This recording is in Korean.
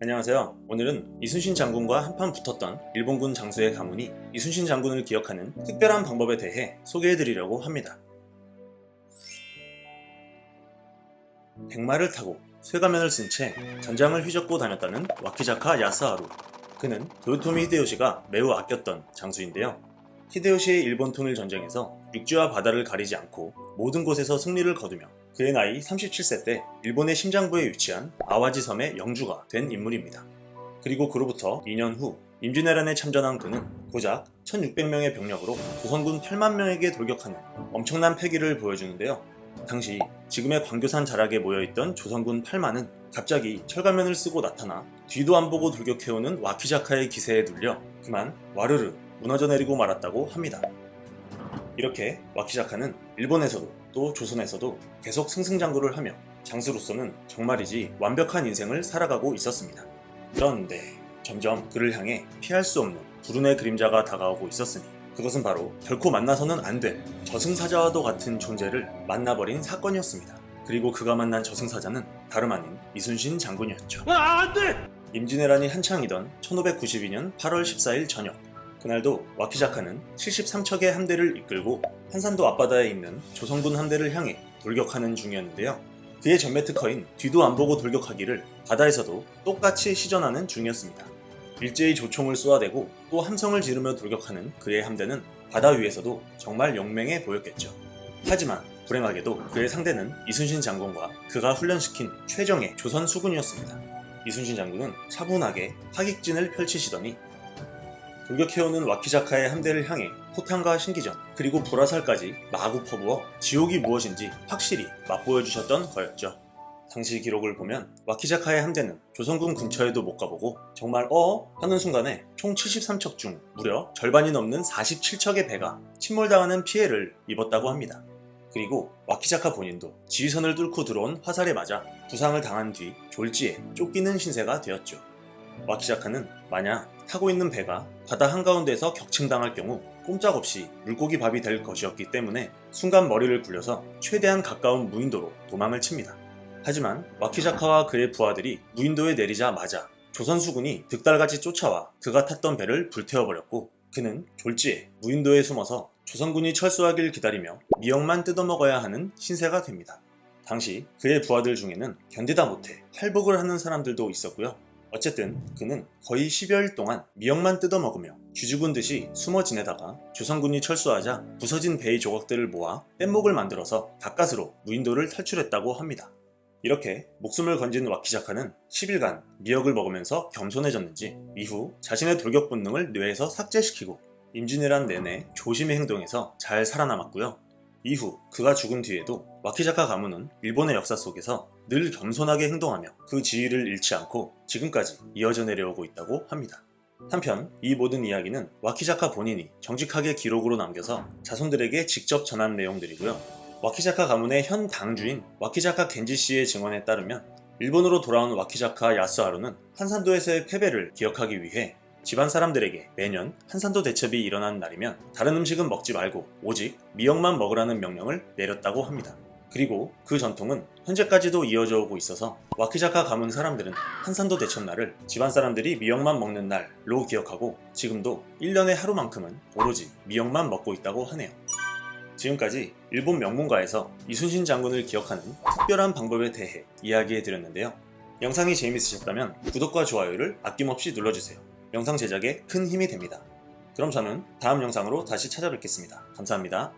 안녕하세요. 오늘은 이순신 장군과 한판 붙었던 일본군 장수의 가문이 이순신 장군을 기억하는 특별한 방법에 대해 소개해드리려고 합니다. 백마를 타고 쇠가면을 쓴 채 전장을 휘젓고 다녔다는 와키자카 야스하루. 그는 도요토미 히데요시가 매우 아꼈던 장수인데요. 히데요시의 일본 통일 전쟁에서 육지와 바다를 가리지 않고 모든 곳에서 승리를 거두며 그의 나이 37세 때 일본의 심장부에 위치한 아와지 섬의 영주가 된 인물입니다. 그리고 그로부터 2년 후 임진왜란에 참전한 그는 고작 1600명의 병력으로 조선군 8만 명에게 돌격하는 엄청난 패기를 보여주는데요. 당시 지금의 광교산 자락에 모여있던 조선군 8만은 갑자기 철가면을 쓰고 나타나 뒤도 안 보고 돌격해오는 와키자카의 기세에 눌려 그만 와르르 무너져 내리고 말았다고 합니다. 이렇게 와키자카는 일본에서도 또 조선에서도 계속 승승장구를 하며 장수로서는 정말이지 완벽한 인생을 살아가고 있었습니다. 그런데 점점 그를 향해 피할 수 없는 불운의 그림자가 다가오고 있었으니 그것은 바로 결코 만나서는 안 될 저승사자와도 같은 존재를 만나버린 사건이었습니다. 그리고 그가 만난 저승사자는 다름 아닌 이순신 장군이었죠. 안돼! 임진왜란이 한창이던 1592년 8월 14일 저녁, 그날도 와키자카는 73척의 함대를 이끌고 한산도 앞바다에 있는 조선군 함대를 향해 돌격하는 중이었는데요. 그의 전매 특허인 뒤도 안 보고 돌격하기를 바다에서도 똑같이 시전하는 중이었습니다. 일제히 조총을 쏘아대고 또 함성을 지르며 돌격하는 그의 함대는 바다 위에서도 정말 용맹해 보였겠죠. 하지만 불행하게도 그의 상대는 이순신 장군과 그가 훈련시킨 최정예 조선 수군이었습니다. 이순신 장군은 차분하게 하객진을 펼치시더니 돌격해오는 와키자카의 함대를 향해 포탄과 신기전 그리고 불화살까지 마구 퍼부어 지옥이 무엇인지 확실히 맛보여주셨던 거였죠. 당시 기록을 보면 와키자카의 함대는 조선군 근처에도 못 가보고 정말 하는 순간에 총 73척 중 무려 절반이 넘는 47척의 배가 침몰당하는 피해를 입었다고 합니다. 그리고 와키자카 본인도 지휘선을 뚫고 들어온 화살에 맞아 부상을 당한 뒤 졸지에 쫓기는 신세가 되었죠. 와키자카는 만약 타고 있는 배가 바다 한가운데에서 격침당할 경우 꼼짝없이 물고기 밥이 될 것이었기 때문에 순간 머리를 굴려서 최대한 가까운 무인도로 도망을 칩니다. 하지만 와키자카와 그의 부하들이 무인도에 내리자마자 조선 수군이 득달같이 쫓아와 그가 탔던 배를 불태워버렸고 그는 졸지에 무인도에 숨어서 조선군이 철수하길 기다리며 미역만 뜯어먹어야 하는 신세가 됩니다. 당시 그의 부하들 중에는 견디다 못해 할복을 하는 사람들도 있었고요. 어쨌든 그는 거의 10여일 동안 미역만 뜯어먹으며 쥐죽은 듯이 숨어 지내다가 조선군이 철수하자 부서진 배의 조각들을 모아 뗏목을 만들어서 가까스로 무인도를 탈출했다고 합니다. 이렇게 목숨을 건진 와키자카는 10일간 미역을 먹으면서 겸손해졌는지 이후 자신의 돌격 본능을 뇌에서 삭제시키고 임진왜란 내내 조심히 행동해서 잘 살아남았고요. 이후 그가 죽은 뒤에도 와키자카 가문은 일본의 역사 속에서 늘 겸손하게 행동하며 그 지위를 잃지 않고 지금까지 이어져 내려오고 있다고 합니다. 한편 이 모든 이야기는 와키자카 본인이 정직하게 기록으로 남겨서 자손들에게 직접 전한 내용들이고요. 와키자카 가문의 현 당주인 와키자카 겐지씨의 증언에 따르면 일본으로 돌아온 와키자카 야스하루는 한산도에서의 패배를 기억하기 위해 집안 사람들에게 매년 한산도 대첩이 일어난 날이면 다른 음식은 먹지 말고 오직 미역만 먹으라는 명령을 내렸다고 합니다. 그리고 그 전통은 현재까지도 이어져 오고 있어서 와키자카 가문 사람들은 한산도 대첩날을 집안 사람들이 미역만 먹는 날로 기억하고 지금도 1년에 하루만큼은 오로지 미역만 먹고 있다고 하네요. 지금까지 일본 명문가에서 이순신 장군을 기억하는 특별한 방법에 대해 이야기해드렸는데요. 영상이 재미있으셨다면 구독과 좋아요를 아낌없이 눌러주세요. 영상 제작에 큰 힘이 됩니다. 그럼 저는 다음 영상으로 다시 찾아뵙겠습니다. 감사합니다.